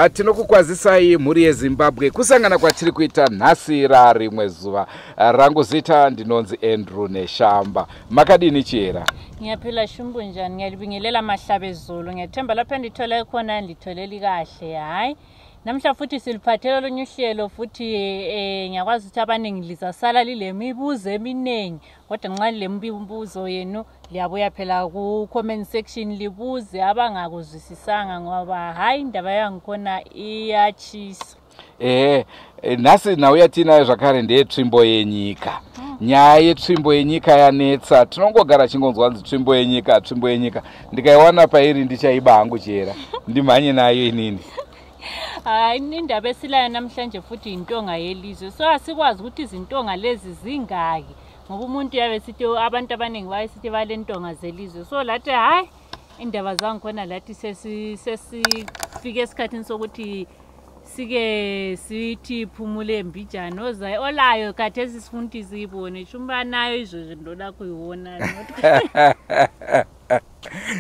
Tinokukwazisai mhuri yeZimbabwe kusangana kwatiri kuita nhasi rimwe zuva. Rangu zita ndinonzi Andrew Neshamba. Makadini chera? Ngiyaphila shumbu njani, ngiyalibingelela mahlabezulu. Ngiyathemba lapha ndithola khona nditholeli kahle. Hayi. Namhla futhi siliphathela lonye uhlelo futhi ngiyakwazi ukuthi abaningi lizasala lile mibuzo eminingi. Kodwa nxa le mibuzo yenu liyabuya phela ku comment section libuze abangakuzwisisanga ngoba hayi indaba yangikhona iyachisa. Nasi nauya tinayo zvakare ndeyetsvimbo yenyika. Nyaya yetsvimbo yenyika yanetsa. Tinongogara chingonzwanzi tsvimbo yenyika. Ndikaiwana pairi ndichaiba hangu chera. Ndimhanye nayo inini. Indaba esilayo namhlanje futhi intonga yelizwe. So asikwazi ukuthi izintonga lezi zingaki. Ngoba umuntu yabe sithi abantu abaningi bayisithi balentonga zelizwe. So lathi hayi indaba zangikhona lathi sesifike esikhathini sokuthi sike sithi phumule embijana ozayi olayo khathesi sifuna izibone shumba nayo izinto lakho uyibona.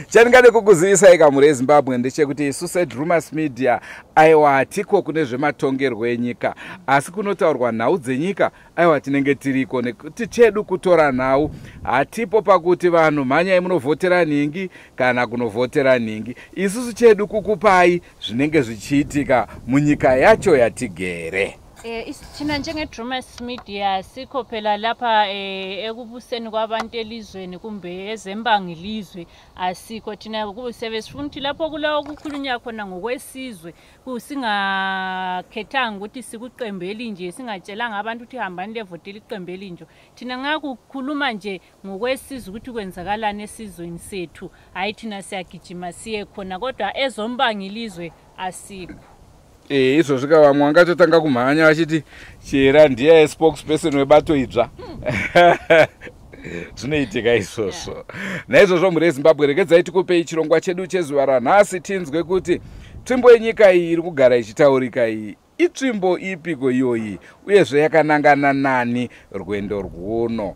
Chandingade kukuzivisa ikamuri yeZimbabwe ndechekuti isu Drewmas media aiwa hatiko kune zvematongerwo enyika asi kunotaurwa nhau dzenyika aiwa tinenge tiriko nekuti chedu kutora nhau hatipo pakuti vanhu mhanyai munovhotera nhingi kana kunovhotera nhingi. Isusu chedu kukupai zvinenge zvichiitika munyika yacho yatigere. Thina njenge-Drewmas media sikho phela lapha ekubuseni kwabantu elizweni kumbe ezembangi ilizwe asikho thina kubusebesifuna ukuthi lapho kuleyo kukhulunywa khona ngokwesizwe kusingakhethanga ukuthi sikuqembeli nje singatshelanga abantu ukuthi hambani levotela iqembeli nje. Thina ngakukhuluma nje ngokwesizwe ukuthi kwenzakalani esizweni sethu hayi thina siyagijima siye khona kodwa ezombangi ilizwe asikho. Izvo zvikavamwe wangatotanga kumhanya vachiti chera ndiye spokesperson webato idzva. Zvinoitika izvozvo. Naizvozvo mhuri yeZimbabwe regedzai tikupei chirongwa chedu chezuva ranhasi tinzwe kuti tsvimbo yenyika iyi iri kugara ichitaurika iyi itsvimbo ipiko iyoyi uyezve yakanangana nani rwendo rwuno.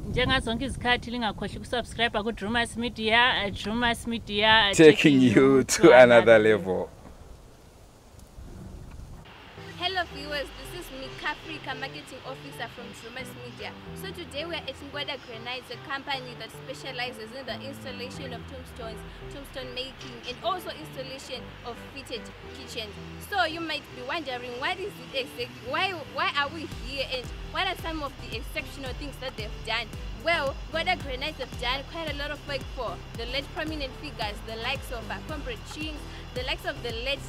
Njengazonke izikhathi lingakhohli kusubscribe ku-Drewmas media, Drewmas media taking you to another level. Hello viewers, this is Mika Africa Marketing Officer from Drewmas Media. So today we are at NYAYA, a company that specializes in the installation of tombstone making and also installation of fitted kitchens. So you might be wondering what is it exactly, why are we here and what are some of the exceptional things that they've done? Well, NYAYA have done quite a lot of work for the late prominent figures, the likes of Comrade Ching, the likes of the late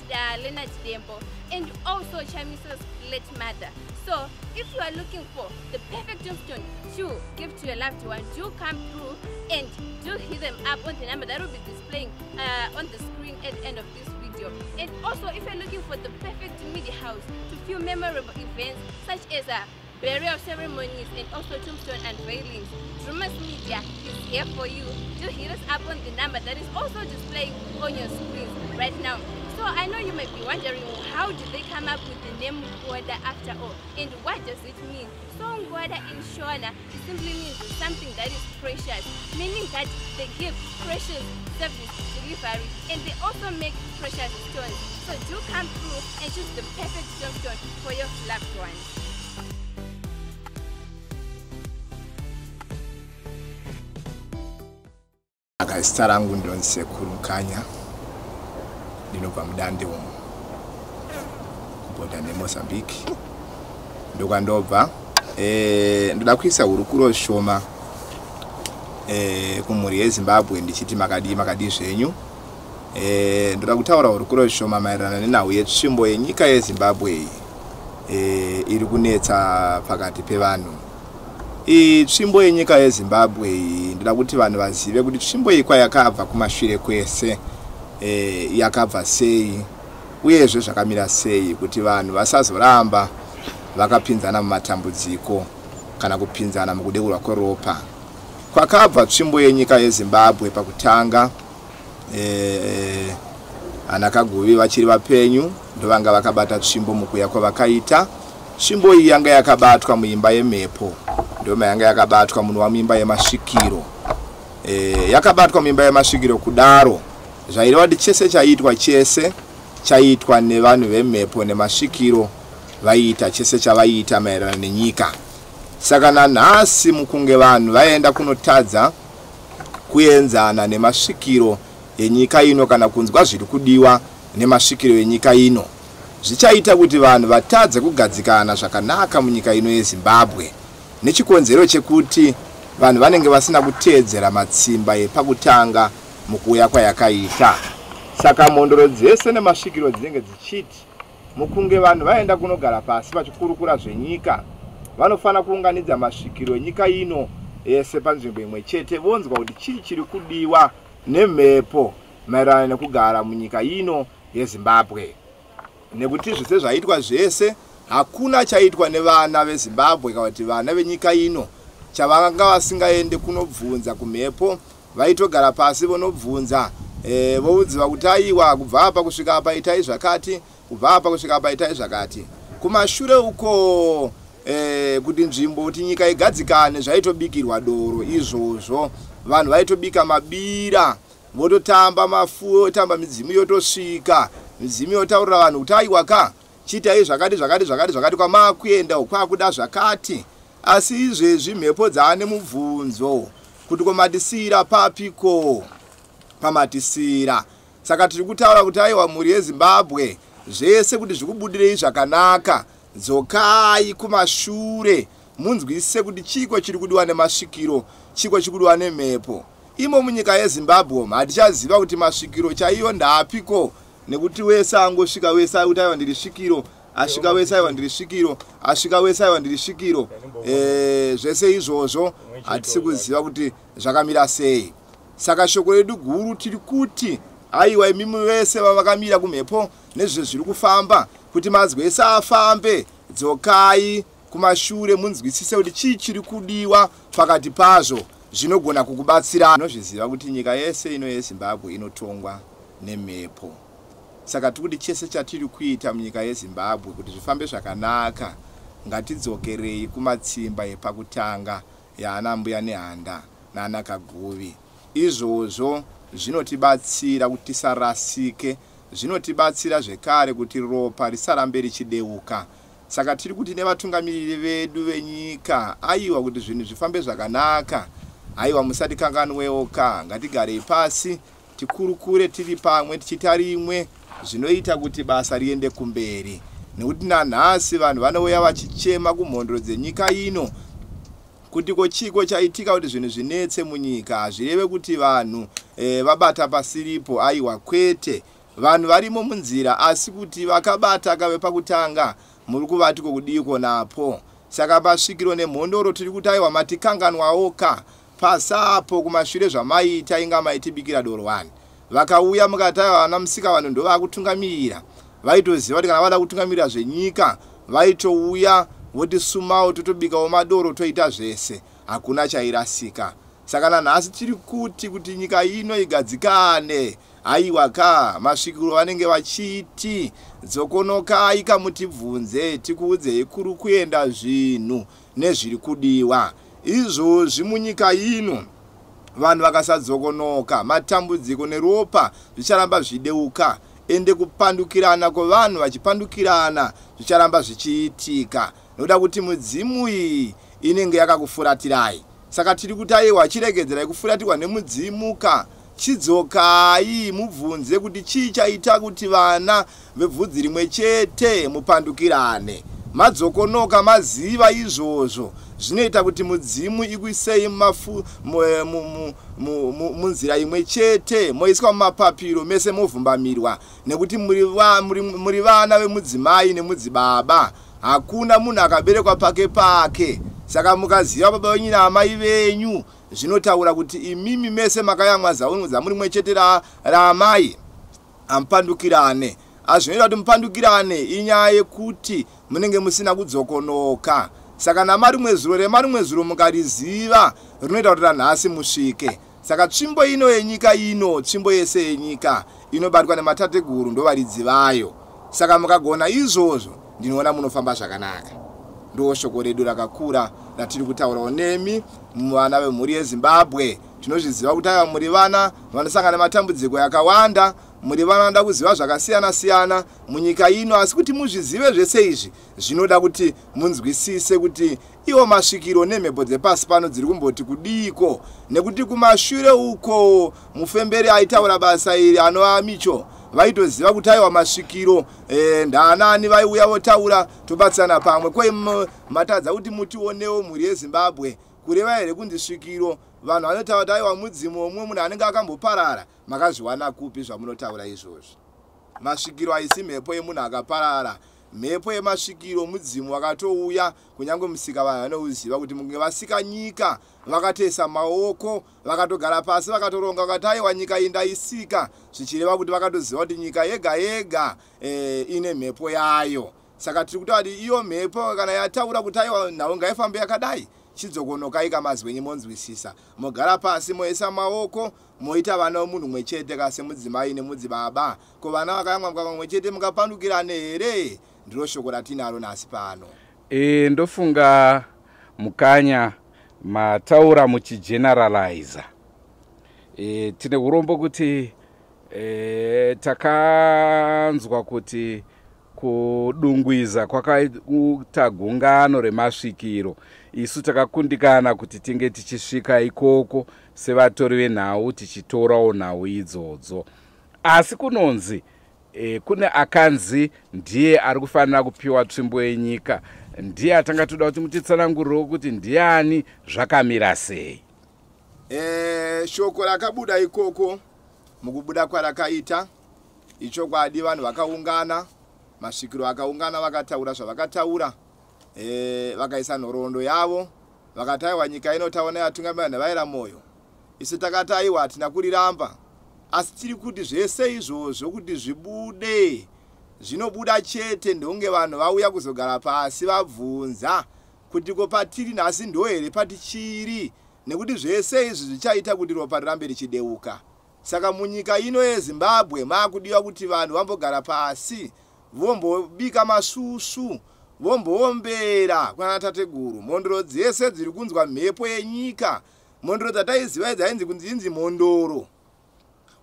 Leonard Dembo, and also Chamiso's late mother. So, if you are looking for the perfect tombstone to give to your loved one, do come through and do hit them up on the number that will be displaying on the screen at the end of this video. And also, if you're looking for the perfect media house to view memorable events such as burial ceremonies and also tombstone unveilings, Drewmas Media is here for you. Do hit us up on the number that is also displaying on your screens right now. So I know you might be wondering, how did they come up with the name Ngwada after all, and what does it mean? So Ngwada in Shona simply means something that is precious, meaning that they give precious service delivery and they also make precious stones. So do come through and choose the perfect tombstone for your loved ones. Zita rangu ndinonzi Sekuru Mukanya, ndinobva mudande umo kubhodha neMozambique. Ndokandobva ndoda kuisa hurukuro shoma kumhuri yeZimbabwe ndichiti makadi zvenyu. Ndoda kutaura hurukuro shoma maererano nenhau yetsvimbo yenyika yeZimbabwe iri kunetsa pakati pevanhu. Tsvimbo yenyika yeZimbabwe ndoda kuti vanhu vazive kuti tsvimbo iyi kwayakabva kumashure kwese yakabva sei uyezve zvakamira sei kuti vanhu vasazoramba vakapinzana mumatambudziko kana kupinzana mukudeurwa kweropa. Kwakabva tsvimbo yenyika yeZimbabwe pakutanga anakaguvi vachiri vapenyu ndovanga vakabata tsvimbo mukuya kwavakaita. Tsvimbo iyi yanga yakabatwa muimba yemhepo, ndoma yanga yakabatwa munhu wamuimba yemasvikiro. Yakabatwa muimba yemasvikiro kudaro zvaireva kuti chese chaitwa chese chaitwa nevanhu vemhepo nemasvikiro vaita chese chavaita maererano nenyika. Saka nanhasi mukunge vanhu vaenda kunotadza kuenzana nemasvikiro enyika ino kana kunzwa zviri kudiwa nemasvikiro enyika ino, zvichaita kuti vanhu vatadze kugadzikana zvakanaka munyika ino yeZimbabwe, nechikonzero chekuti vanhu vanenge vasina kuteedzera matsimba epakutanga mukuuya kwayakaita. Saka mhondoro dzese nemasvikiro dzinenge dzichiti mukunge vanhu vaenda kunogara pasi vachikurukura zvenyika, vanofana kuunganidza masvikiro enyika ino yese panzvimbo imwe chete, vonzwa kuti chii chiri kudiwa nemhepo maererano nekugara munyika ino yeZimbabwe. Nekuti zvese zvaitwa zvese hakuna chaitwa nevana veZimbabwe kana kuti vana venyika ino chavanga vasingaende kunobvunza kumhepo, vaitogara pasi vonobvunza voudziwa kuti aiwa kubva apa kusvika apa itai zvakati, kubva apa kusvika apa itai zvakati. Kumashure uko kuti nzvimbo kuti nyika igadzikane zvaitobikirwa doro. Izvozvo vanhu vaitobika mabira, vototamba mafuo, tamba midzimu yotosvika, midzimu yotaurira vanhu kuti aiwa ka chiitai zvakati zvakati zvakati zvakati, kwamakuenda ukwakuda zvakati. Asi izvezvi mhepo dzaane mubvunzo kuti komatisira papiko pamatisira. Saka tiri kutaura kuti aiwa mhuri yeZimbabwe zvese kuti zvikubudirei zvakanaka, dzokai kumashure munzwise kuti chiko chiri kudiwa nemasvikiro, chiko chiri kudiwa nemhepo. Imo munyika yeZimbabwe hatichaziva kuti masvikiro chaiyo ndapiko, nekuti wese angosvika wese kuti aiwa ndiri svikiro, asvika wese aiwa ndiri svikiro, asvika wese aiwa ndiri svikiro. Zvese izvozvo hatisi kuziva kuti zvakamira sei. Saka shoko redu guru tiri kuti aiwa imimi wese vavakamira kumhepo nezve zviri kufamba, kuti mazwese afambe, dzokai kumashure munzwisise kuti chii chiri kudiwa pakati pazvo zvinogona kukubatsira. Nozviziva kuti nyika yese ino yeZimbabwe inotongwa nemhepo. Saka tikuti chese chatiri kuita munyika yeZimbabwe kuti zvifambe zvakanaka, ngatidzokerei kumatsimba epakutanga yaana mbuya nehanda naana kaguvi. Izvozvo zvinotibatsira kuti tisarasike, zvinotibatsira zvekare kuti ropa risarambe richideuka. Saka tiri kuti nevatungamiriri vedu venyika, aiwa kuti zvinhu zvifambe zvakanaka, aiwa musatikanganweoka, ngatigarei pasi tikurukure tiri pamwe tichita rimwe zvinoita kuti basa riende kumberi. Nekuti nanhasi vanhu vanouya vachichema kumhondoro dzenyika ino kuti kochiko chaitika kuti zvinhu zvinetse munyika, hazvireve kuti vanhu vabata pasiripo. Aiwa kwete, vanhu varimo munzira, asi kuti vakabata kave pakutanga muri kuvati kokudiko napo. Saka pasvikiro nemhondoro tiri kuti aiwa matikanganwaoka pasapo kumashure zvamaita inga maitibikira doro 1. Vakauya mukati aiwa vana musika vanhu ndo vakutungamirira, vaitoziva kuti kana vada kutungamirira zvenyika vaitouya votisumawo totobikawo madoro toita zvese, hakuna chairasika. Saka nanhasi tiri kuti nyika ino igadzikane, aiwa ka masvikiro vanenge vachiti dzokonokai kamutibvunze tikuudzei kuri kuenda zvinhu nezviri kudiwa. Izvozvi munyika ino vanhu vakasadzokonoka, matambudziko neropa zvicharamba zvideuka, ende kupandukirana kwevanhu vachipandukirana zvicharamba zvichiitika, noda kuti mudzimu iyi inenge yakakufuratirai. Saka tiri kuti aiwa chiregedzerai kufuratirwa nemudzimu ka, chidzokai mubvunze kuti chii chaita kuti vana vebvudzi rimwe chete mupandukirane. Madzokonoka maziva izvozvo, zvinoita kuti mudzimu ikuisei munzira imwe chete, moiswa mumapapiro mese movhumbamirwa, nekuti muri vana vemudzimai nemudzibaba, hakuna munhu akaberekwa pake pake. Saka mukaziva baba venyu naamai venyu, zvinotaura kuti imimi mese makayamwa zaunudza muri mwe chete raamai, ampandukirane. Zvinoita kuti mupandukirane inyaya yekuti munenge musina kudzokonoka. Saka namarimwe zuro mukariziva rinoita kuti ranhasi musvike. Saka tsvimbo ino yenyika ino, tsvimbo yese yenyika inobatwa nematateguru ndo varidzivayo. Saka mukagona izvozvo ndinoona munofamba zvakanaka. Ndo shoko redu rakakura ratiri kutaurawo nemi vana vemhuri yeZimbabwe. Tinozviziva kuti ava muri vana vanosangana nematambudziko yakawanda, muri vanoda kuziva zvakasiyana siyana munyika ino, asi kuti muzvizive zvese izvi zvinoda kuti munzwisise kuti iwo masvikiro nemhepo dzepasi pano dziri kumboti kudiko, nekuti kumashure uko mufemberi aitaura basa iri anova Micho vaitoziva kuti aiwa masvikiro ndanani vaiuya votaura tobatsana pamwe. Kwai matadza kuti mutionewo mhuri yeZimbabwe kureva here kunzi svikiro vanhu vanotaura kuti aiwa mudzimu omwe munhu anenge akamboparara, makazviwana kupi zvamunotaura izvozvo? Masvikiro haisi mhepo yemunhu akaparara, mhepo yemasvikiro mudzimu wakatouya. Kunyange musika vanhu vanouziva kuti munge vasika nyika vakatesa maoko vakatogara pasi vakatoronga vakati aiwa nyika iyi ndaisika, zvichireva kuti vakatoziva kuti nyika yega yega ine mhepo yayo. Saka tiri kutaura kuti iyo mhepo kana yataura kuti aiwa nhau ngaifambe yakadai, chidzokonokai kamazwenyu monzwisisa, mogara pasi moisa maoko moita vana vomunhu mumwe chete kase mudzimai nemudzibaba. Ko vana vakayamwa mumwe chete mukapandukirane here? Ndiro shoko ratinaro nasi pano. Ndofunga Mukanya mataura muchigeneraliza. Tine urombo kuti takanzwa kuti kudungwiza kwakaita gungano remasvikiro. Isu takakundikana kuti tinge tichisvika ikoko sevatori venhau tichitorawo nhau idzodzo. Asi kunonzi kune akanzi ndiye ari kufanira kupiwa tsvimbo yenyika. Ndiye atanga toda kuti mutitsanangurirewo kuti ndiani zvakamira sei. Shoko rakabuda ikoko mukubuda kwarakaita ichokwadi, vanhu vakaungana, masvikiro akaungana vakataura zvavakataura, vakaisa nhoroondo yavo vakati aiwa nyika inotaona yatungamirira Nevaera Moyo. Isu takati aiwa hatina kuriramba, asi tiri kuti zvese izvozvo kuti zvibude zvinobuda chete ndokunge vanhu vauya kuzogara pasi vabvunza kuti ko patiri nhasi ndo here patichiri, nekuti zvese izvi zvichaita kuti ropa rirambe richideuka. Saka munyika ino yeZimbabwe maakudiwa kuti vanhu vambogara pasi vombobika masusu vomboombera kuna tateguru mondoro dzese dziri kunzwa mhepo yenyika, mondoro dzataiziva dzainzi kunzi inzi mondoro.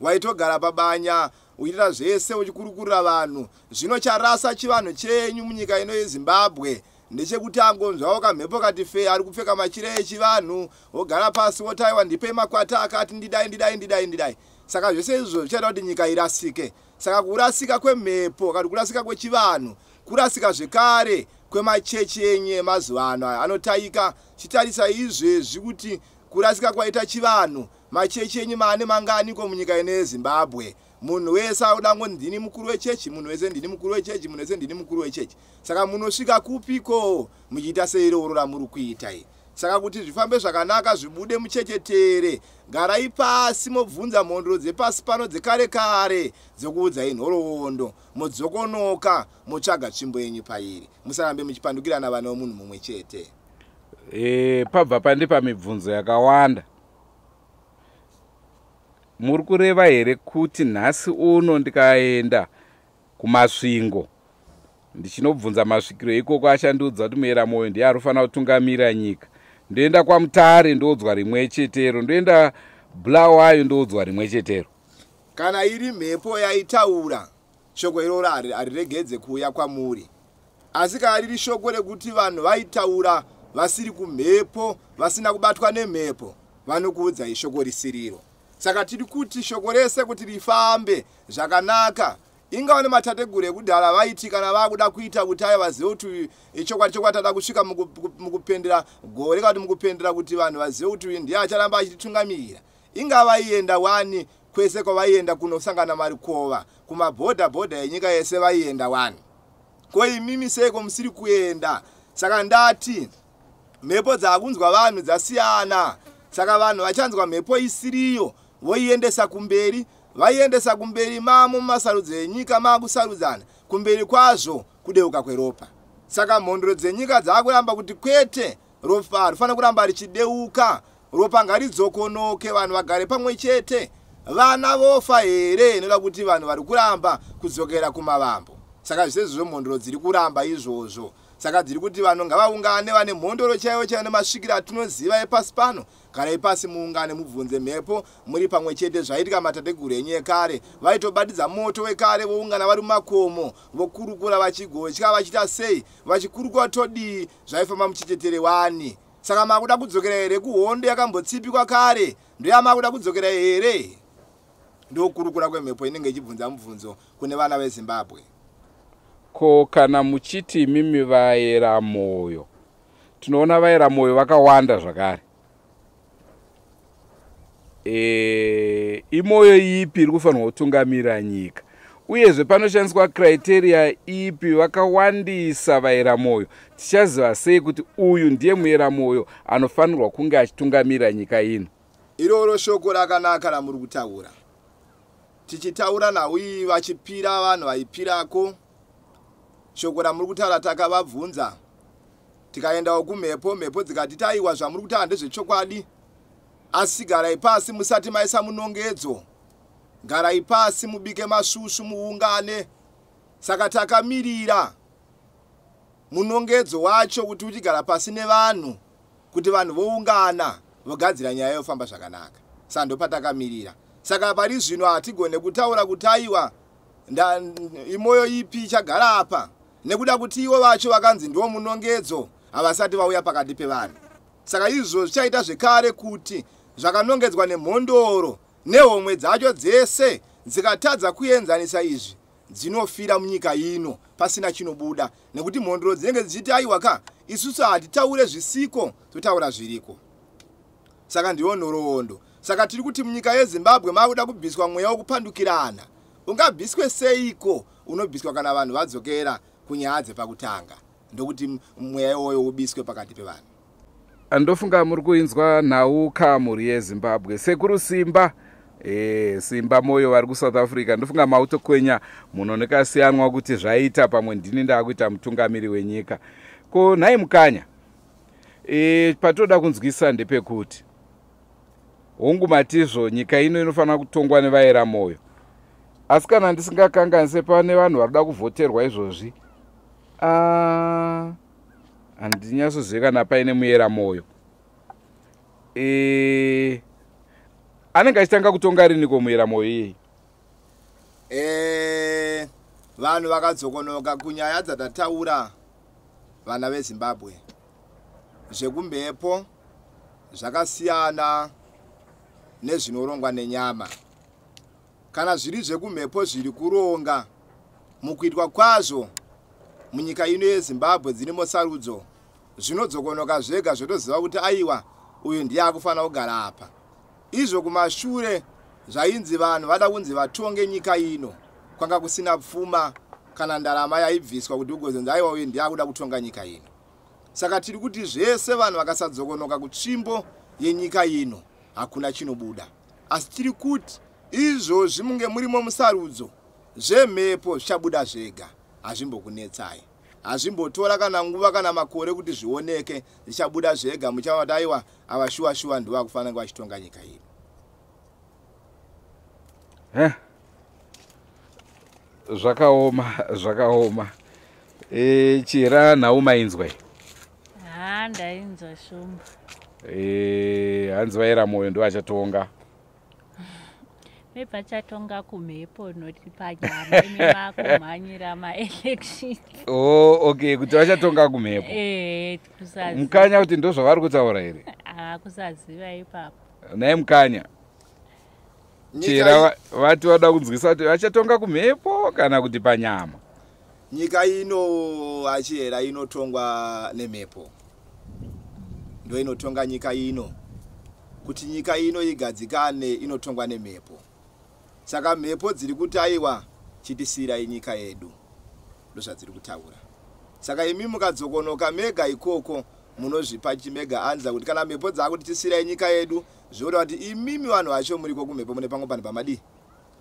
Waitogara pabanya uchiita zvese uchikurukurira vanhu. Zvino charasa chivanhu chenyu munyika ino yeZimbabwe ndechekuti angonzwawo kamhepo kati fe ari kupfeka machire echivanhu wogara pasi wotaiwa ndipei makwata akati ndidai. Saka zvese izvo zvichaita kuti nyika irasike. Saka kurasika kwemhepo kana kurasika kwechivanhu kurasika zvekare kwemachechi enyu emazuva ano anotaika. Chitarisa izvezvi kuti kurasika kwaita chivanhu, machechi enyu maane manganiko munyika ino yeZimbabwe. Munhu wese auda ngo ndini mukuru wechechi, munhu wese ndini mukuru wechechi, munhu wese ndini mukuru wechechi. Saka munosvika kupiko muchiita seiroro ramuri kuita iyi. Saka kuti zvifambe zvakanaka zvibude muchechetere, garai pasi mobvunza mhondoro dzepasi pano dzekare kare dzekuudzai nhoroondo, modzokonoka motsvaga tsvimbo yenyu pairi, musarambe muchipandukirana vana vomunhu mumwe chete. Pabva pandipa mibvunzo yakawanda. Muri kureva here kuti nhasi uno ndikaenda kumasvingo ndichinobvunza masvikiro ikoko ashandiudza kuti Nevaera Moyo ndiye anofanira kutungamira nyika, ndoenda kwaMutare ndoudzwa rimwe chetero, ndoenda Bulawayo ndoudzwa rimwe chetero? Kana iri mhepo yaitaura shoko iroro hariregedze kuuya kwamuri, asi kana riri shoko rekuti vanhu vaitaura vasiri kumhepo, vasina kubatwa nemhepo, vanokuudzai shoko risiriro. Saka tiri kuti shoko rese kuti rifambe zvakanaka, ingawa nematateguru ekudhara vaiti kana vakuda kuita kuti aya vazive kuti ichokwadi chokwadi kusvika mukupendera gore kana mukupendera kuti vanhu vazive kuti ndiye acharamba achititungamirira, ingava vaienda wani kwese kwavaienda kunosangana marikova kumabhodha enyika yese vaienda wani. Ko imimi seiko musiri kuenda? Saka ndati mhepo dzakunzwa vanhu dzasiyana. Saka vanhu vachanzwa mhepo isiriyo voiendesa kumberi, vaiendesa kumberi mamo mumasarudzo enyika maakusarudzana kumberi kwazvo kudeuka kweropa. Saka mhondoro dzenyika dzakuramba kuti kwete, ropa rinofanira kuramba richideuka, ropa ngaridzokonoke, vanhu vagare pamwe chete. Vana vofa here inoda kuti vanhu vari kuramba kudzokera kumavambo. Saka zvese izvozvo mhondoro dziri kuramba izvozvo. saka dziri kuti vanhu ngavaungane vane mhondoro chaiyo chaiyo nemasvikiro atinoziva epasi pano. Kana ipasi muungane mubvunze mhepo muri pamwe chete zvaitika matateguru enyu ekare vaitobatidza moto wekare voungana vari mumakomo vokurukura vachigodya vachita sei vachikurukura todii zvaifamba muchichetere wani. Saka makuda kudzokera here kuhondo yakambotsipikwa kare ndoyamakuda kudzokera here? Ndokurukura kwemhepo inenge ichibvunza mubvunzo kune vana veZimbabwe. Ko kana muchiti mimi vaera moyo, tinoona vaera moyo vakawanda zvakare. Imoyo ipi iri kufanirwa kutungamira nyika? Uyezve panoshandiswa criteria ipi vakawandisa vaera moyo? Tichaziva sei kuti uyu ndiye muera moyo anofanirwa kunge achitungamira nyika ino? Iroro shoko rakanaka ramuri kutaura. Tichitaura nauyi vachipira vanhu vaipirako. Shoko ramuri kutaura takavabvunza. Tikaendawo kumhepo, mhepo dzikati taiwa zvamuri kutaura ndezvechokwadi. Asi garai pasi musati maisa munongedzo. Garai pasi mubike mashushu muungane. Saka takamirira munongedzo wacho kuti uchigara pasi nevanhu kuti vanhu voungana vogadzira nyaya yofamba zvakanaka. Sando patakamirira. Saka pari zvino hatigone kutaura kutaiwa imoyo ipi ichagara apa nekuda kuti ivo vacho vakanzi ndiwo munongedzo havasati vauya pakati pevanhu. Saka izvo zvichaita zvekare kuti zvakanongedzwa nemhondoro nehomwe dzacho dzese dzikatadza kuenzanisa izvi dzinofira munyika ino pasina chinobuda nekuti mhondoro dzinenge dzichiti aiwa ka isusu hatitaure zvisiko totaura zviriko. Saka ndiwo nhoroondo. Saka tiri kuti munyika yeZimbabwe makuda kubviswa mweya wokupandukirana. Ungabviswe seiko? Unobviswa kana vanhu vadzokera kunyaya dzepakutanga. Ndokuti mweya iwoyo ubiswe pakati pevanhu. Andofunga muri kuinzwa nhau kamuri yeZimbabwe. Sekuru Simba, Simba Moyo vari kuSouth Africa. Ndofunga mautokwenya munooneka siyanwa kuti zvaita pamwe ndini ndakuita mutungamiri wenyika. Ko nhai Mukanya, patoda kunzwisa ndepekuti hongu matizvo nyika ino inofanira kutongwa nevaera moyo. Asi kana ndisingakanganise pane vanhu vari kuda kuvhoterwa izvozvi, handinyatsozve kana paine muera moyo. Anenge achitanga kutonga riniko muera moyo iyei? Vanhu vakadzokonoka kunyaya dzatataura vana veZimbabwe. Zvekumhepo zvakasiyana nezvinorongwa nenyama. Kana zviri zvekumhepo zviri kuronga mukuitwa kwazvo munyika ino yeZimbabwe dzirimo sarudzo zvinodzokonoka zvega zvotoziva kuti aiwa uyu ndiye akufanira kugara apa. Izvo kumashure zvainzi vanhu vada kunzi vatonge nyika ino kwanga kusina pfuma kana ndarama yaibviswa kuti ugozonzi aiwa uyu ndiye akuda kutonga nyika ino. Saka tiri kuti zvese vanhu vakasadzokonoka kutsvimbo yenyika ino hakuna chinobuda. Asi tiri kuti izvozvi munge murimo musarudzo zvemhepo zvichabuda zvega. Hazvimbokunetsai. Hazvimbotora kana nguva kana makore kuti zvioneke zvichabuda zvega. Muchaona aiwa avashuwa ndivo vakufanira kunge vachitonga nyika ino. Zvakaoma. Chira nhau mainzwa. Ndainzwa shoma. Hanzi vaera moyo ndo vachatonga. Vachatonga kumhepo noti panyama imi makumhanyira maelection. Okay, kuti vachatonga kumhepo. Kusaziva. Mukanya kuti ndo zvavari kutaura here? Kusaziva ipapo. Naye Mukanya, chera vati vada kunzwisa kuti vachatonga kumhepo kana kuti panyama? Nyika ino achihera inotongwa nemhepo. Ndo inotonga nyika ino. Kuti nyika ino igadzikane inotongwa nemhepo. Saka mhepo dziri kutaiwa chitisirai nyika yedu. Ndo zvadziri kutaura. Saka imi mukadzokonoka mega ikoko munozvipa chimega anza kuti kana mhepo dzakuti tisirai nyika yedu zvoda kuti imimi vanhu vacho muriko kumhepo mune pamwe pano pamadi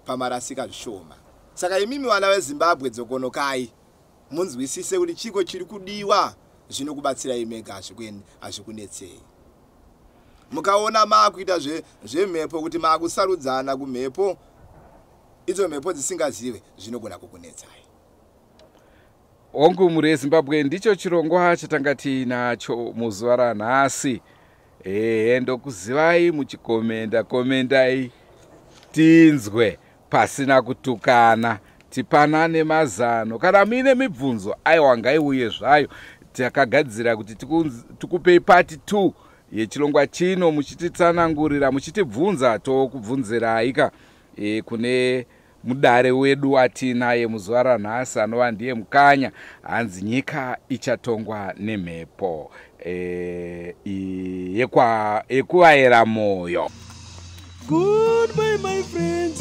pamarasika zvishoma. Saka imimi vana veZimbabwe dzokonokai munzwisise kuti chiko chiri kudiwa zvinokubatsirai mega hazvikunetsei. Mukaona makuita zvemhepo kuti makusarudzana kumhepo idzo mhepo dzisingazive zvinogona kukunetsai. Ongu muri Zimbabwe ndicho chirongwa chatanga tinacho muzuva ranhasi. Ndokuzivai komendai tinzwe pasina kutukana, tipanane mazano. Kana muine mibvunzo aiwa ngaiuye zvayo. Takagadzira kuti tikupei part 2 yechirongwa chino, muchititsanangurira, muchitibvunza tokubvunziraika kune mudare wedu atinaye muzuva ranhasi anova ndiye Mukanya, hanzi nyika ichatongwa nemhepo yekuvaera moyo. Goodbye my friends,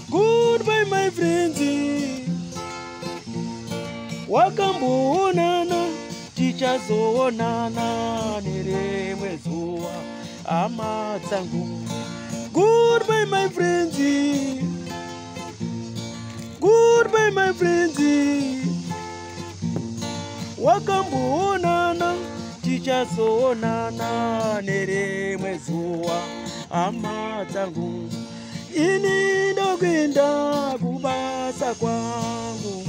goodbye my friends, wakamboonana tichazoonana nerimwe zuva hama dzangu. Goodbye my friends, goodbye my friends, wakamboonana tichazoonana nerimwe zuva hama dzangu. Ini ndokuenda kubasa kwangu,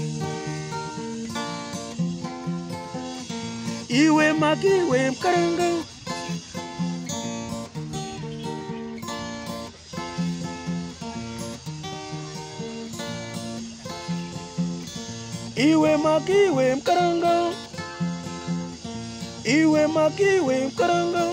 iwe makiwe mkaranga, iwe makiwe mkaranga, iwe makiwe mkaranga.